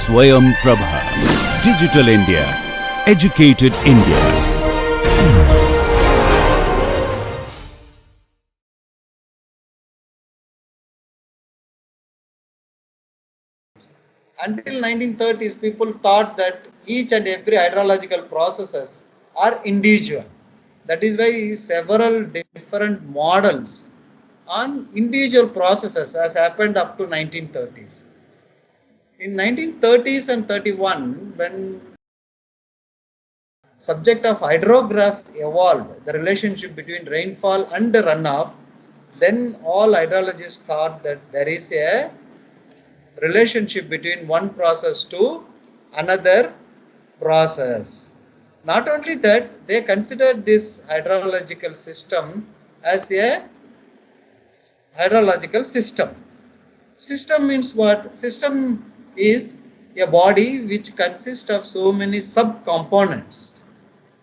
Swayam Prabha. Digital India. Educated India. Until 1930s, people thought that each and every hydrological processes are individual. That is why several different models on individual processes has happened up to 1930s. In 1930s and 31, when subject of hydrograph evolved, the relationship between rainfall and runoff, then all hydrologists thought that there is a relationship between one process to another process. Not only that, they considered this hydrological system as a hydrological system. System means what? System is a body which consists of so many sub-components,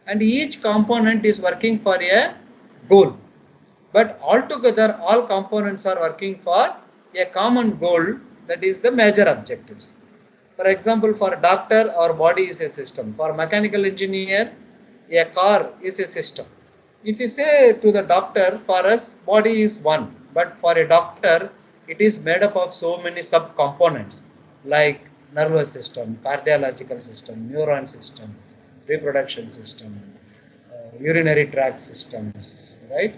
and each component is working for a goal. But altogether, all components are working for a common goal, that is the major objectives. For example, for a doctor, our body is a system. For a mechanical engineer, a car is a system. If you say to the doctor, for us, body is one, but for a doctor, it is made up of so many sub-components like nervous system, cardiological system, neuron system, reproduction system, urinary tract systems, right?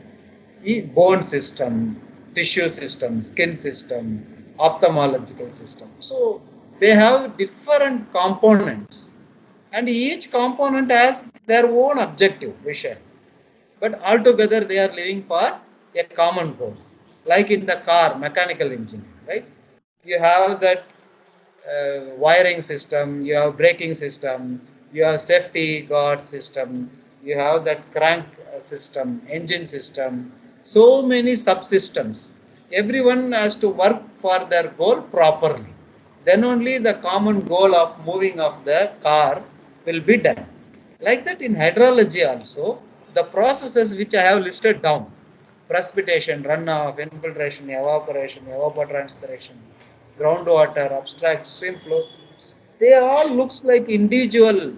Bone system, tissue system, skin system, ophthalmological system. So they have different components, and each component has their own objective vision. But altogether they are living for a common goal. Like in the car, mechanical engineering, right? You have that wiring system, you have braking system, you have safety guard system, you have that crank system, engine system, so many subsystems. Everyone has to work for their goal properly. Then only the common goal of moving of the car will be done. Like that in hydrology also, the processes which I have listed down, precipitation, runoff, infiltration, evaporation, evapotranspiration, groundwater, abstract stream flow, they all looks like individual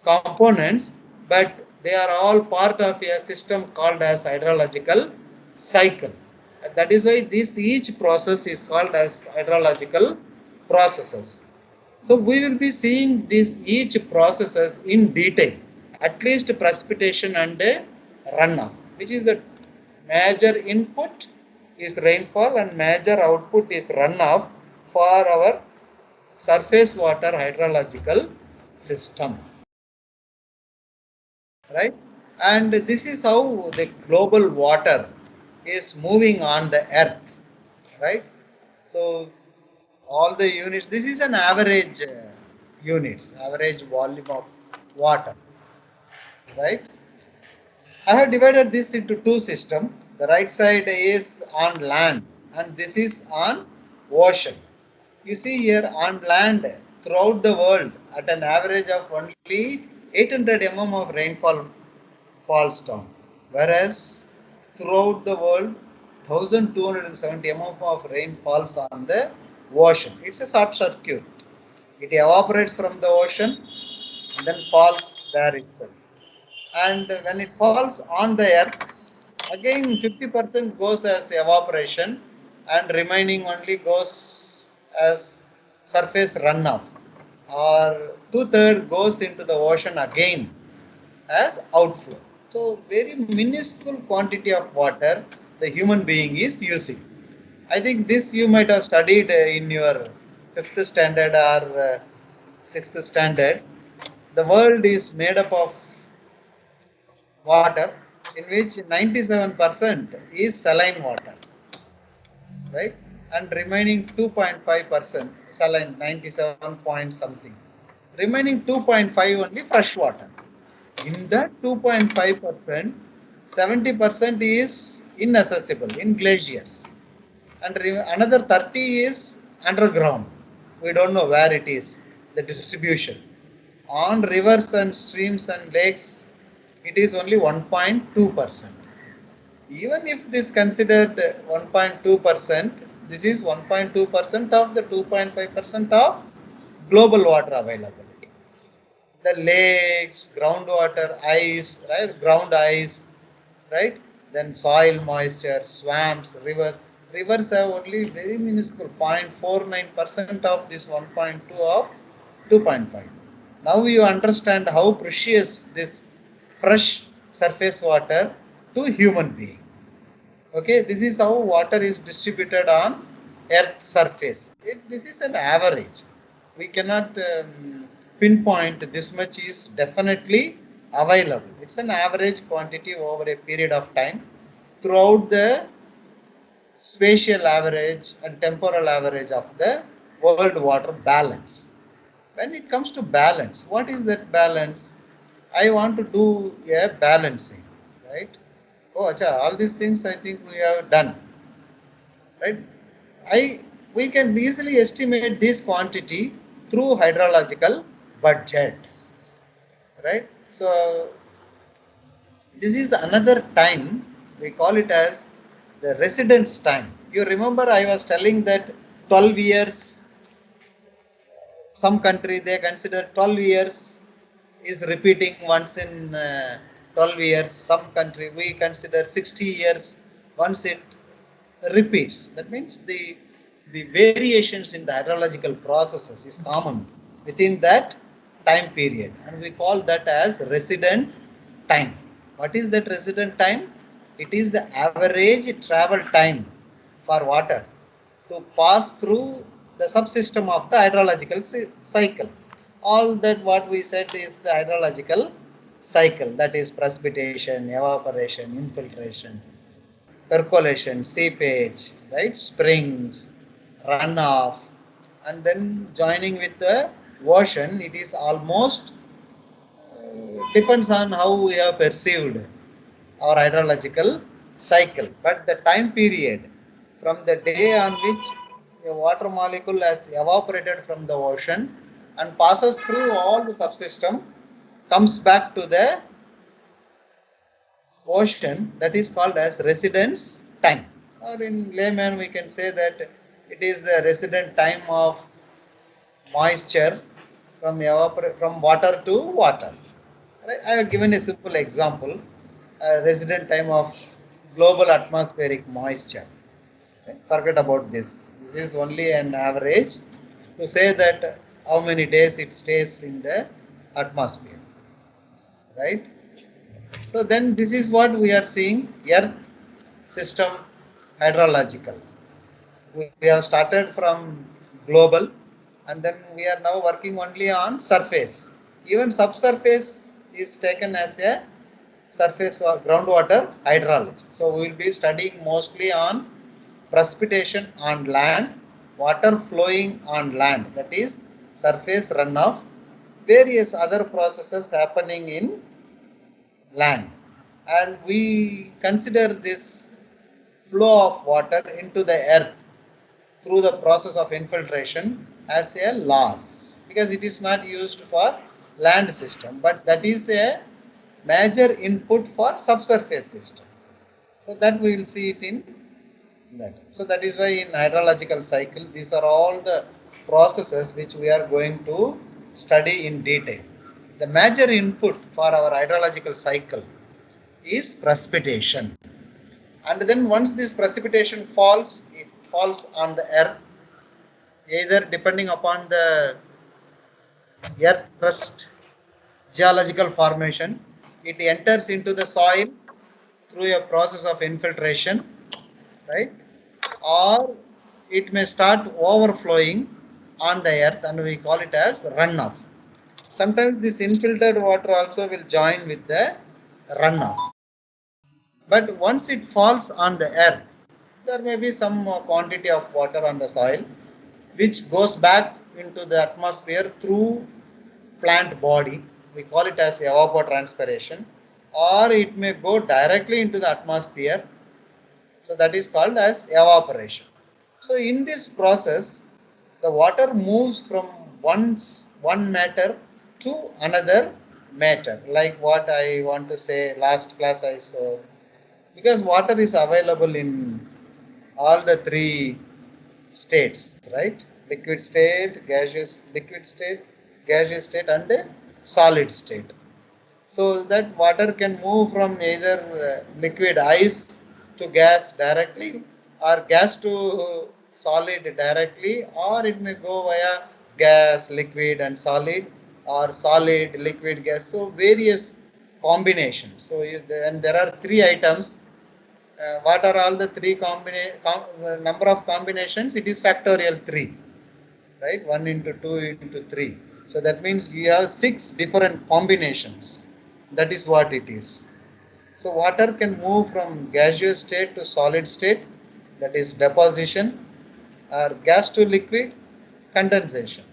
components, but they are all part of a system called as hydrological cycle. That is why this each process is called as hydrological processes. So we will be seeing this each processes in detail, at least precipitation and runoff, which is the major input is rainfall and major output is runoff for our surface water hydrological system, right? And this is how the global water is moving on the earth, right? So all the units, this is an average units, average volume of water, right? I have divided this into two systems. The right side is on land and this is on ocean. You see here on land throughout the world at an average of only 800 of rainfall falls down, whereas throughout the world 1270 of rain falls on the ocean. It's a short circuit. It evaporates from the ocean and then falls there itself. And when it falls on the earth, again 50% goes as evaporation and remaining only goes as surface runoff, or two-thirds goes into the ocean again as outflow. So very minuscule quantity of water the human being is using. I think this you might have studied in your 5th standard or 6th standard. The world is made up of water in which 97% is saline water, right? And remaining 2.5% saline, 97 point something. Remaining 2.5 only fresh water. In that 2.5%, 70% is inaccessible in glaciers, and another 30 is underground. We don't know where it is, the distribution. On rivers and streams and lakes, it is only 1.2%. Even if this considered 1.2%, This is 1.2% of the 2.5% of global water availability. The lakes, groundwater, ice, right? Ground ice, right? Then soil moisture, swamps, rivers. Rivers have only very minuscule 0.49% of this 1.2 of 2.5. Now you understand how precious this fresh surface water to human being. Okay, this is how water is distributed on earth surface. This is an average. We cannot pinpoint this much is definitely available. It's an average quantity over a period of time throughout the spatial average and temporal average of the world water balance. When it comes to balance, what is that balance? I want to do a balancing, right? Oh, acha, all these things I think we have done, right? I We can easily estimate this quantity through hydrological budget, right? So this is another time, we call it as the residence time. You remember I was telling that 12 years, some country they consider 12 years is repeating once in 12 years. Some country we consider 60 years once it repeats. That means the variations in the hydrological processes is common within that time period, and we call that as resident time. What is that resident time? It is the average travel time for water to pass through the subsystem of the hydrological cycle. All that what we said is the hydrological cycle, that is precipitation, evaporation, infiltration, percolation, seepage, right, springs, runoff, and then joining with the ocean. It is almost depends on how we have perceived our hydrological cycle. But the time period from the day on which a water molecule has evaporated from the ocean and passes through all the subsystem, comes back to the ocean, that is called as residence time. Or in layman, we can say that it is the resident time of moisture from water to water. Right? I have given a simple example, resident time of global atmospheric moisture. Right? Forget about this. This is only an average to say that how many days it stays in the atmosphere. Right? So then this is what we are seeing, earth system hydrological. We have started from global, and then we are now working only on surface. Even subsurface is taken as a surface groundwater hydrology. So we will be studying mostly on precipitation on land, water flowing on land, that is surface runoff, various other processes happening in land. And we consider this flow of water into the earth through the process of infiltration as a loss, because it is not used for land system, but that is a major input for subsurface system. So that we will see it in that. So that is why in hydrological cycle, these are all the processes which we are going to study in detail. The major input for our hydrological cycle is precipitation. And then once this precipitation falls, it falls on the earth, either depending upon the earth crust geological formation, it enters into the soil through a process of infiltration, right? Or it may start overflowing on the earth, and we call it as runoff. Sometimes this infiltered water also will join with the runoff. But once it falls on the earth, there may be some quantity of water on the soil which goes back into the atmosphere through plant body. We call it as evapotranspiration, or it may go directly into the atmosphere. So that is called as evaporation. So in this process, the water moves from one matter to another matter. Like what I want to say, last class I saw, because water is available in all the three states, right? Liquid state, gaseous state, and a solid state. So that water can move from either liquid ice to gas directly, or gas to solid directly, or it may go via gas, liquid, and solid, or solid, liquid, gas. So various combinations. So and there are three items. What are all the three number of combinations? It is factorial 3, right? 1 into 2 into 3. So that means you have 6 different combinations. That is what it is. So water can move from gaseous state to solid state, that is deposition, or gas to liquid, condensation.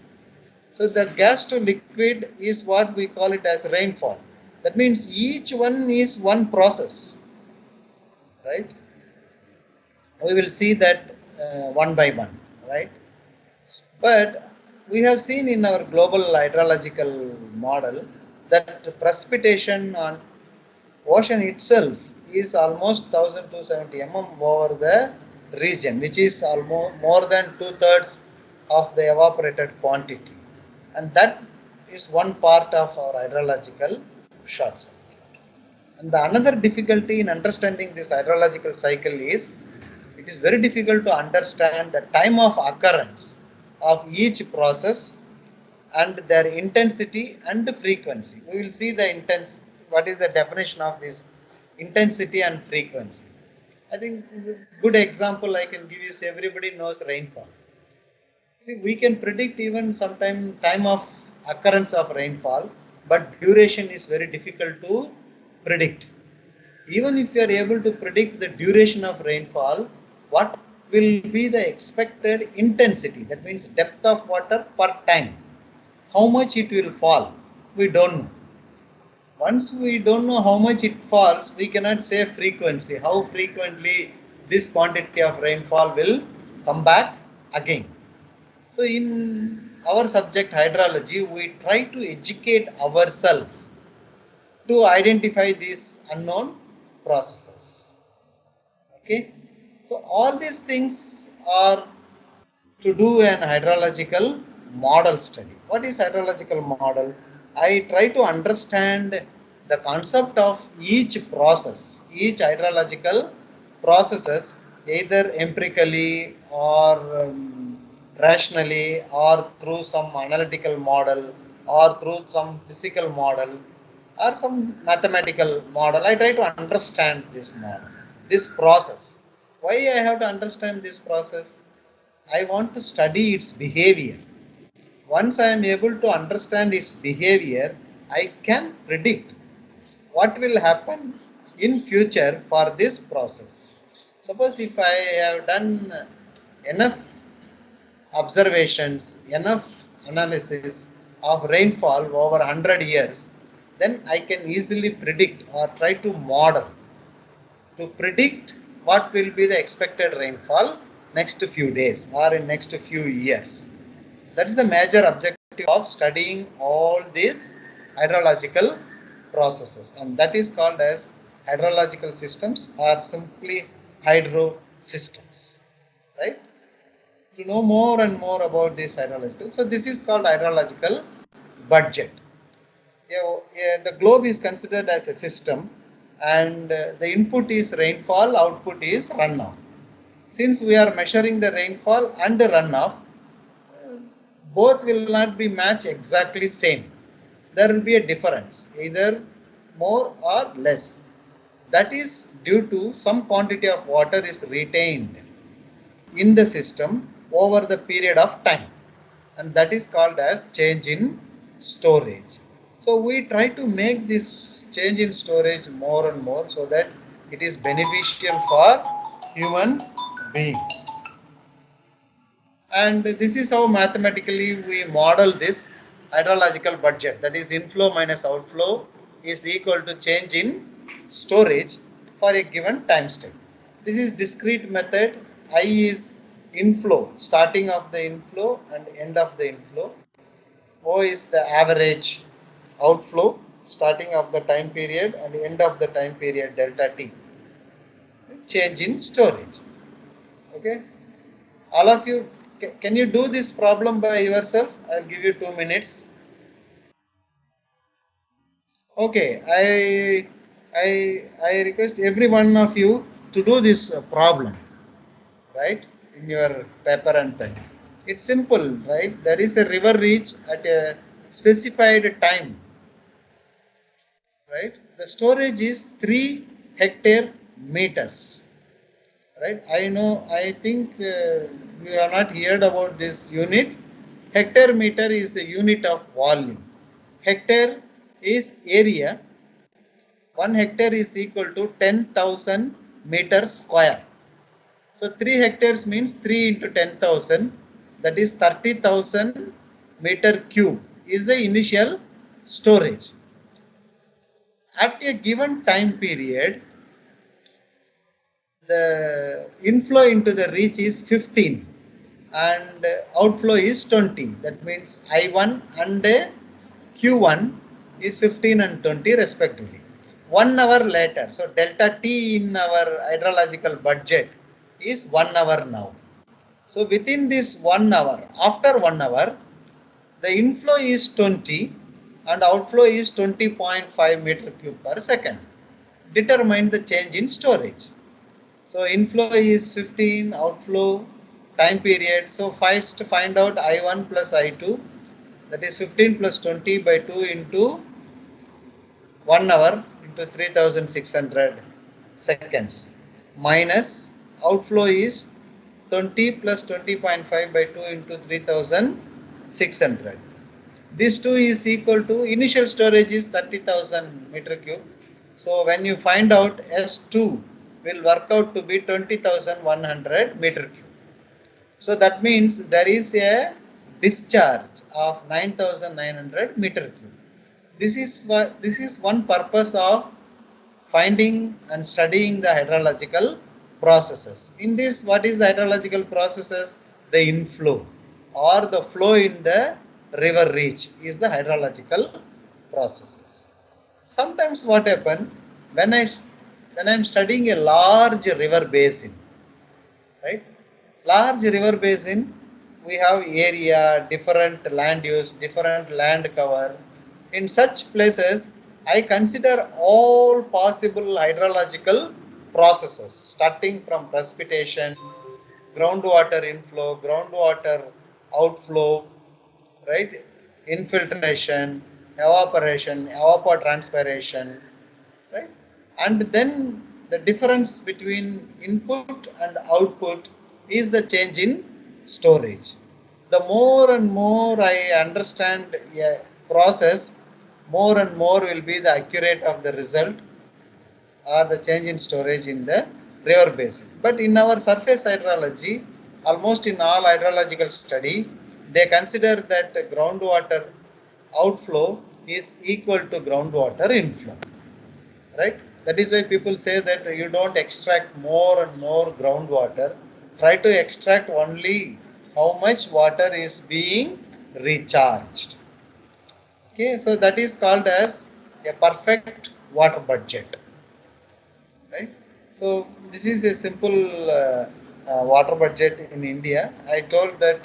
So the gas to liquid is what we call it as rainfall. That means each one is one process, right? We will see that one by one, right? But we have seen in our global hydrological model that precipitation on ocean itself is almost 1270 mm over the region, which is almost more than two-thirds of the evaporated quantity. And that is one part of our hydrological short cycle. And the another difficulty in understanding this hydrological cycle is it is very difficult to understand the time of occurrence of each process and their intensity and frequency. We will see the what is the definition of this intensity and frequency. I think the good example I can give is everybody knows rainfall. See, we can predict even sometime time of occurrence of rainfall, but duration is very difficult to predict. Even if you are able to predict the duration of rainfall, what will be the expected intensity? That means depth of water per time. How much it will fall? We don't know. Once we don't know how much it falls, we cannot say frequency, how frequently this quantity of rainfall will come back again. So in our subject hydrology, we try to educate ourselves to identify these unknown processes. Okay, so all these things are to do an hydrological model study. What is hydrological model? I try to understand the concept of each process, each hydrological processes, either empirically or rationally or through some analytical model or through some physical model or some mathematical model. I try to understand this model, this process. Why I have to understand this process? I want to study its behavior. Once I am able to understand its behavior, I can predict what will happen in future for this process. Suppose if I have done enough observations, enough analysis of rainfall over 100 years, then I can easily predict or try to model to predict what will be the expected rainfall next few days or in next few years. That is the major objective of studying all these hydrological processes, and that is called as hydrological systems or simply hydro systems, right? To know more and more about this hydrological, so this is called hydrological budget. The globe is considered as a system, and the input is rainfall, output is runoff. Since we are measuring the rainfall and the runoff, both will not be matched exactly same. There will be a difference, either more or less. That is due to some quantity of water is retained in the system over the period of time, and that is called as change in storage. So we try to make this change in storage more and more so that it is beneficial for human being. And this is how mathematically we model this hydrological budget, that is inflow minus outflow is equal to change in storage for a given time step. This is discrete method. I is inflow, starting of the inflow and end of the inflow. O is the average outflow, starting of the time period and end of the time period, delta t. Change in storage. Okay. All of you, can you do this problem by yourself? I'll give you 2 minutes. Okay, I request every one of you to do this problem, right, in your paper and pen. It's simple, right? There is a river reach at a specified time, right? The storage is 3 hectare meters, right? I know, I think you have not heard about this unit. Hectare meter is the unit of volume. Hectare is area. 1 hectare is equal to 10,000 meters square. So 3 hectares means 3 into 10,000, that is 30,000 meter cube is the initial storage. At a given time period, the inflow into the reach is 15 and outflow is 20. That means I1 and Q1 is 15 and 20 respectively. 1 hour later, so delta T in our hydrological budget is 1 hour now. So within this 1 hour, after 1 hour, the inflow is 20 and outflow is 20.5 meter cube per second. Determine the change in storage. So inflow is 15, outflow time period. So first find out I1 plus I2, that is 15 plus 20 by 2 into 1 hour into 3600 seconds, minus outflow is 20 plus 20.5 by 2 into 3600. This 2 is equal to initial storage is 30,000 meter cube. So when you find out S2 will work out to be 20,100 meter cube. So that means there is a discharge of 9,900 meter cube. This is one purpose of finding and studying the hydrological processes. In this, what is the hydrological processes? The inflow or the flow in the river reach is the hydrological processes. Sometimes what happen when I am studying a large river basin, right? Large river basin, we have area, different land use, different land cover. In such places, I consider all possible hydrological processes, starting from precipitation, groundwater inflow, groundwater outflow, right? Infiltration, evaporation, evapotranspiration, right? And then the difference between input and output is the change in storage. The more and more I understand a process, more and more will be the accurate of the result or the change in storage in the river basin. But in our surface hydrology, almost in all hydrological study, they consider that groundwater outflow is equal to groundwater inflow, right? That is why people say that you don't extract more and more groundwater. Try to extract only how much water is being recharged. Okay, so that is called as a perfect water budget, right? So this is a simple water budget in India. I told that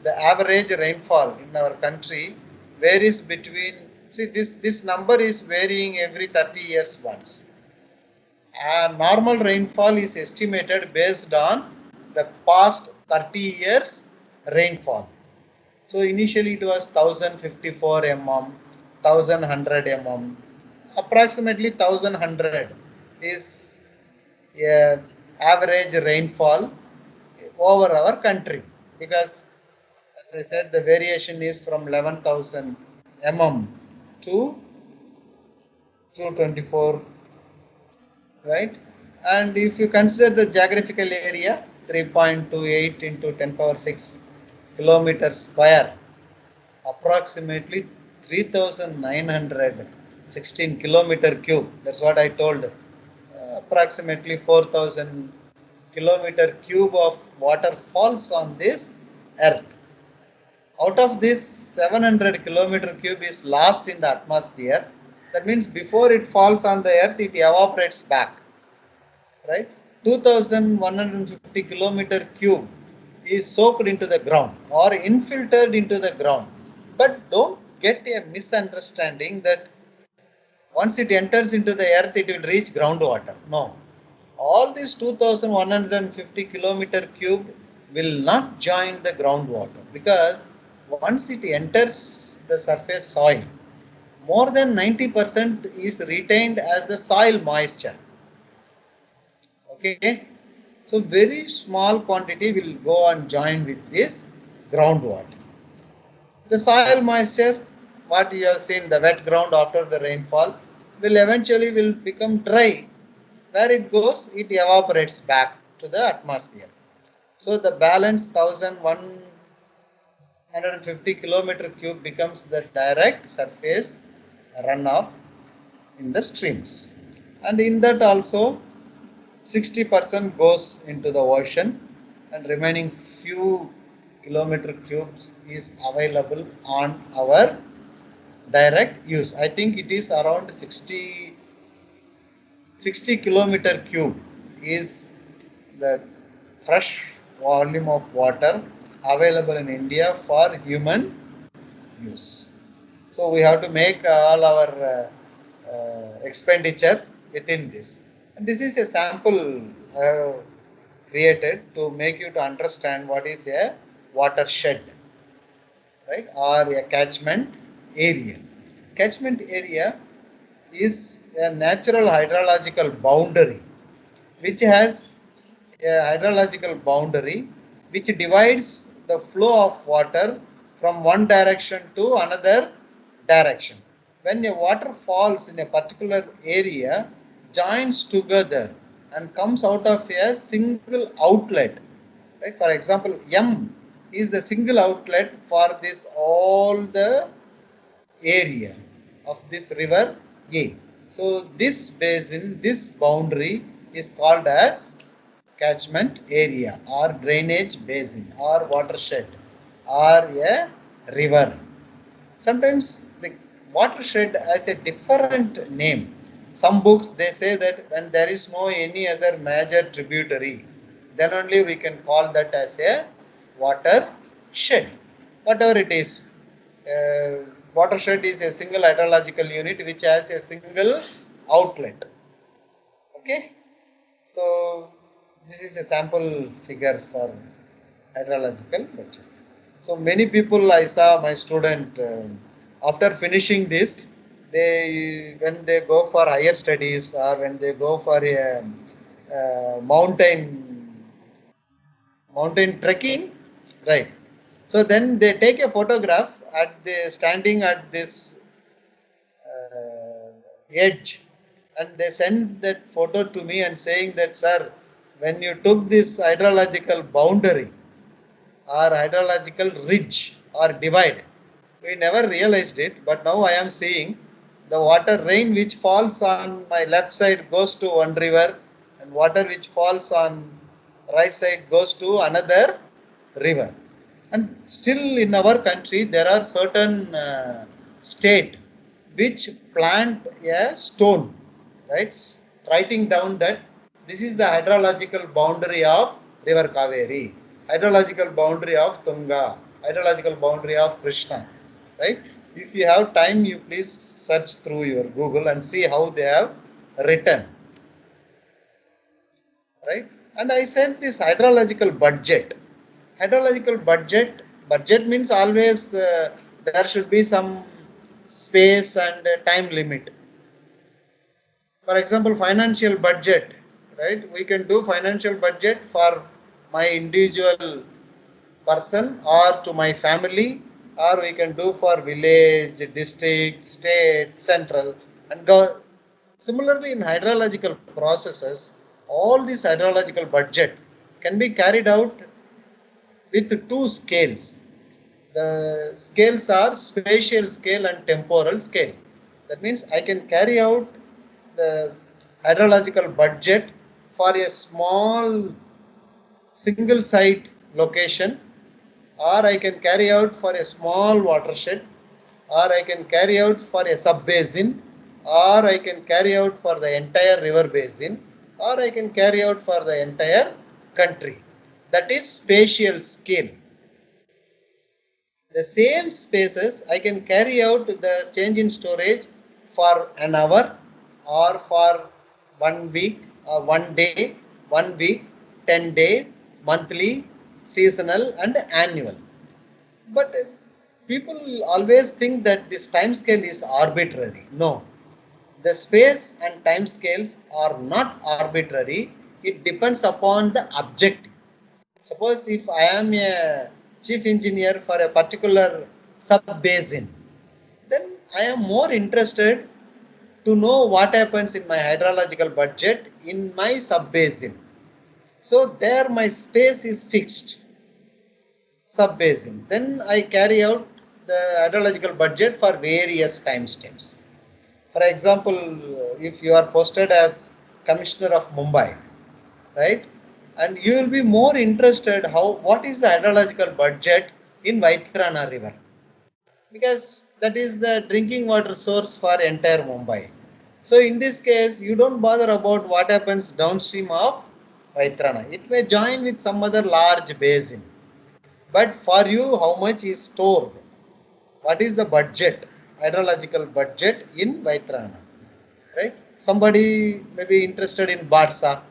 the average rainfall in our country varies between, see, this number is varying every 30 years once. Normal rainfall is estimated based on the past 30 years rainfall. So initially it was 1054 mm, 1100 mm, approximately 1100 is average rainfall over our country, because as I said, the variation is from 11,000 mm to 224, right? And if you consider the geographical area, 3.28 into 10 power 6 kilometers square, approximately 3,916 kilometer cube. That's what I told. Approximately 4,000 kilometer cube of water falls on this earth. Out of this, 700 kilometer cube is lost in the atmosphere. That means before it falls on the earth, it evaporates back, right? 2,150 kilometer cube is soaked into the ground or infiltrated into the ground. But don't get a misunderstanding that once it enters into the earth, it will reach groundwater. No. All these 2150 kilometer cube will not join the groundwater because once it enters the surface soil, more than 90% is retained as the soil moisture. Okay. So very small quantity will go and join with this groundwater. The soil moisture, what you have seen, the wet ground after the rainfall, will eventually will become dry. Where it goes, it evaporates back to the atmosphere. So the balance 1150 kilometer cube becomes the direct surface runoff in the streams. And in that also 60% goes into the ocean and remaining few kilometer cubes is available on our direct use. I think it is around 60 kilometer cube is the fresh volume of water available in India for human use. So we have to make all our expenditure within this. And this is a sample created to make you to understand what is a watershed, right, or a catchment area. Catchment area is a natural hydrological boundary which has a hydrological boundary which divides the flow of water from one direction to another direction. When a water falls in a particular area, joins together and comes out of a single outlet. Right? For example, M is the single outlet for this all the area of this river A. So this basin, this boundary is called as catchment area or drainage basin or watershed or a river. Sometimes the watershed has a different name. Some books they say that when there is no any other major tributary, then only we can call that as a watershed. Whatever it is, watershed is a single hydrological unit which has a single outlet. Okay, so this is a sample figure for hydrological budget. So many people I saw my student after finishing this, they when they go for higher studies or when they go for a mountain trekking, right? So then they take a photograph at the standing at this edge and they send that photo to me and saying that, sir, when you took this hydrological boundary or hydrological ridge or divide, we never realized it, but now I am seeing the water rain which falls on my left side goes to one river and water which falls on right side goes to another river. And still in our country there are certain state which plant a stone, right, writing down that this is the hydrological boundary of river Kaveri, hydrological boundary of Tunga, hydrological boundary of Krishna, right? If you have time, you please search through your Google and see how they have written, right? And I said this hydrological budget. Hydrological budget means always there should be some space and time limit. For example, financial budget, right? We can do financial budget for my individual person or to my family, or we can do for village, district, state, central, and go. Similarly, in hydrological processes, all these hydrological budget can be carried out with two scales. The scales are spatial scale and temporal scale. That means I can carry out the hydrological budget for a small single site location, or I can carry out for a small watershed, or I can carry out for a sub basin, or I can carry out for the entire river basin, or I can carry out for the entire country. that is spatial scale. The same spaces I can carry out the change in storage for an hour or for 1 week or 1 day, 1 week, 10 day, monthly, seasonal and annual. But people always think that this time scale is arbitrary. No, the space and time scales are not arbitrary. It depends upon the objective. Suppose if I am a chief engineer for a particular sub basin, then I am more interested to know what happens in my hydrological budget in my sub basin. So there my space is fixed, sub basin. Then I carry out the hydrological budget for various time steps. For example, if you are posted as Commissioner of Mumbai, right? And you will be more interested what is the hydrological budget in Vaitrana river, because that is the drinking water source for entire Mumbai. So in this case, you don't bother about what happens downstream of Vaitrana. It may join with some other large basin, but for you, how much is stored? What is the budget, hydrological budget in Vaitrana? Right? Somebody may be interested in Barsa,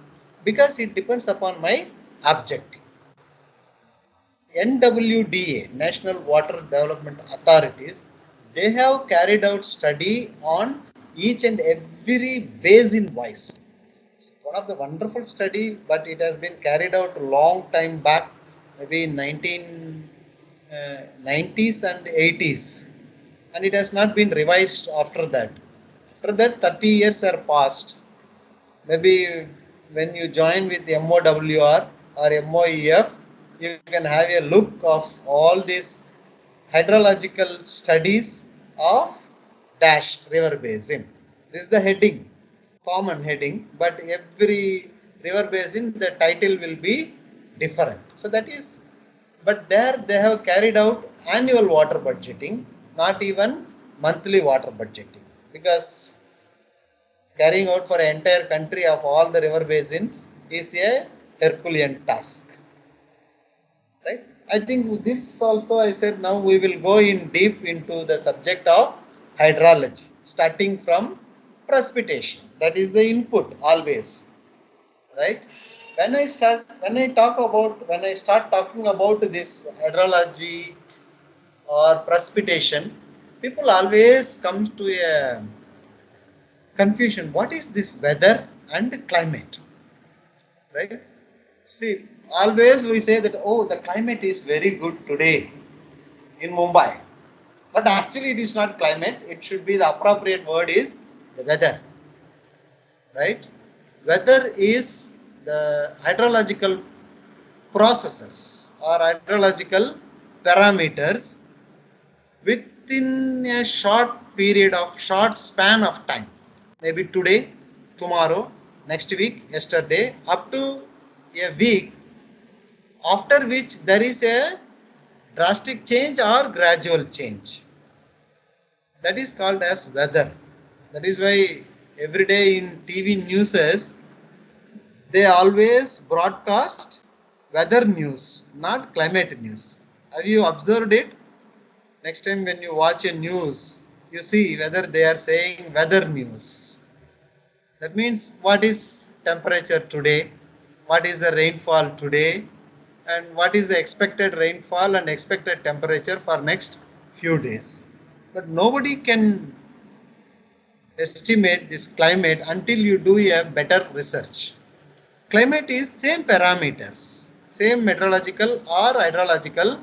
because it depends upon my objective. NWDA, National Water Development Authorities, they have carried out study on each and every basin wise. It's one of the wonderful study, but it has been carried out a long time back, maybe in 1990s and 80s, and it has not been revised after that. After that, 30 years are passed. Maybe when you join with MOWR or MOEF, you can have a look of all these hydrological studies of dash river basin. This is the heading, common heading, but every river basin the title will be different. So that is, but there they have carried out annual water budgeting, not even monthly water budgeting, because carrying out for an entire country of all the river basin is a Herculean task. Right? I think this also I said now we will go in deep into the subject of hydrology, starting from precipitation. That is the input always. Right? When I start when I start talking about this hydrology or precipitation, people always come to a confusion. What is this weather and climate? Right? See, always we say that, oh, the climate is very good today in Mumbai. But actually it is not climate. It should be the appropriate word is the weather. Right? Weather is the hydrological processes or hydrological parameters within a short span of time. Maybe today, tomorrow, next week, yesterday, up to a week, after which there is a drastic change or gradual change. That is called as weather. That is why every day in TV news they always broadcast weather news, not climate news. Have you observed it? Next time when you watch a news, you see whether they are saying weather news. That means what is temperature today, what is the rainfall today, and what is the expected rainfall and expected temperature for next few days. But nobody can estimate this climate until you do a better research. Climate is same parameters, same meteorological or hydrological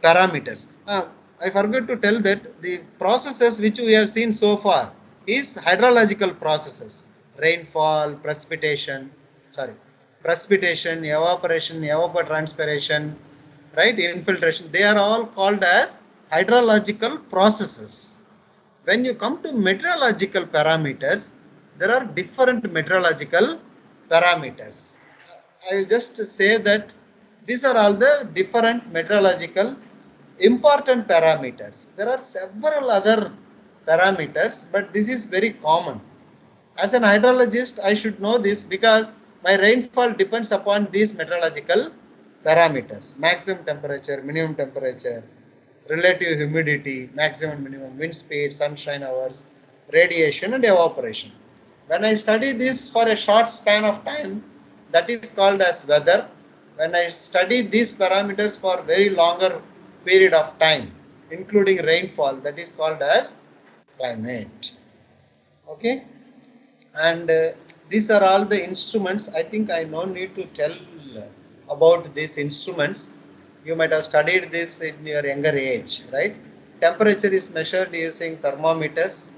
parameters. I forgot to tell that the processes which we have seen so far is hydrological processes. Rainfall, precipitation, evaporation, evapotranspiration, right, infiltration. They are all called as hydrological processes. When you come to meteorological parameters, there are different meteorological parameters. I will just say that these are all the different meteorological important parameters. There are several other parameters, but this is very common. As an hydrologist, I should know this because My rainfall depends upon these meteorological parameters: maximum temperature, minimum temperature, relative humidity, maximum minimum wind speed, sunshine hours, radiation and evaporation. When I study this for a short span of time, that is called as weather. When I study these parameters for very longer period of time, including rainfall, that is called as climate. Okay, and these are all the instruments. I think I no need to tell about these instruments. You might have studied this in your younger age, right? Temperature is measured using thermometers,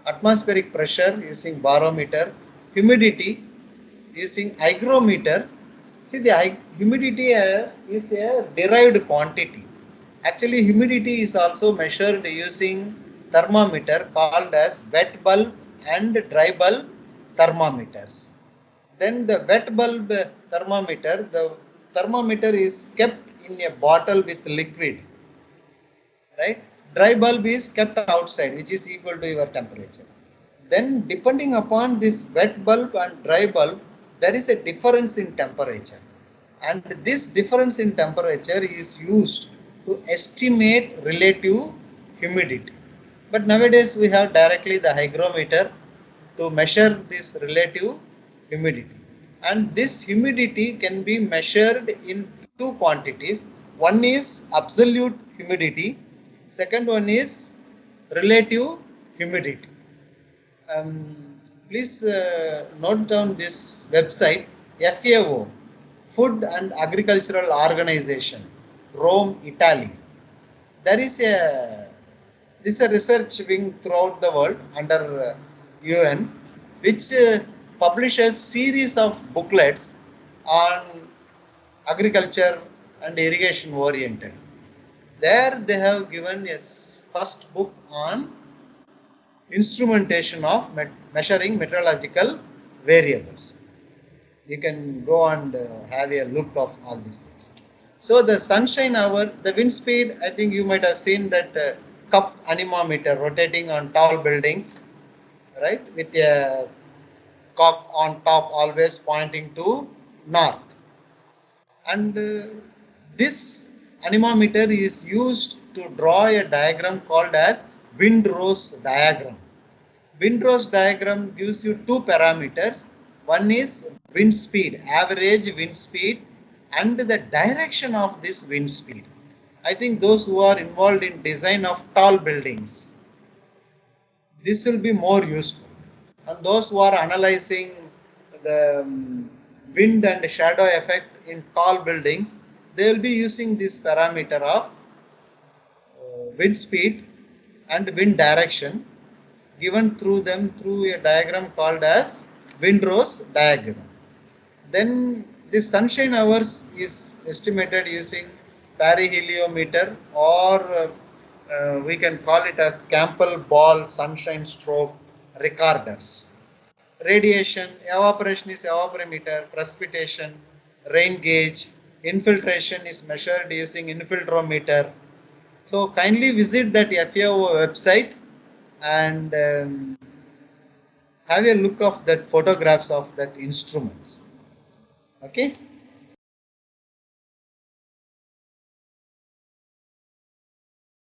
atmospheric pressure using barometer, humidity using hygrometer. See, the humidity is a derived quantity. Actually, humidity is also measured using thermometer called as wet bulb and dry bulb thermometers. Then the wet bulb thermometer, the thermometer is kept in a bottle with liquid, right? Dry bulb is kept outside, which is equal to your temperature. Then depending upon this wet bulb and dry bulb, there is a difference in temperature. And this difference in temperature is used to estimate relative humidity. But nowadays we have directly the hygrometer to measure this relative humidity. And this humidity can be measured in two quantities. One is absolute humidity, second one is relative humidity. Please note down this website, FAO, Food and Agricultural Organization, Rome, Italy. There is a this is a research wing throughout the world under UN, which publishes series of booklets on agriculture and irrigation oriented. There they have given a first book on instrumentation of measuring meteorological variables. You can go and have a look of all these things. So the sunshine hour, the wind speed, I think you might have seen that cup anemometer rotating on tall buildings, right, with a cock on top always pointing to north. And this anemometer is used to draw a diagram called as Windrose diagram. Windrose diagram gives you two parameters. One is wind speed, average wind speed, and the direction of this wind speed. I think those who are involved in design of tall buildings, this will be more useful. And those who are analyzing the wind and shadow effect in tall buildings, they will be using this parameter of wind speed and wind direction given through them through a diagram called as Windrose diagram. Then this sunshine hours is estimated using periheliometer, or we can call it as Campbell ball sunshine stroke recorders. Radiation, evaporation is evaporimeter, precipitation, rain gauge, infiltration is measured using infiltrometer. So kindly visit that FAO website and have a look of that photographs of that instruments. Okay.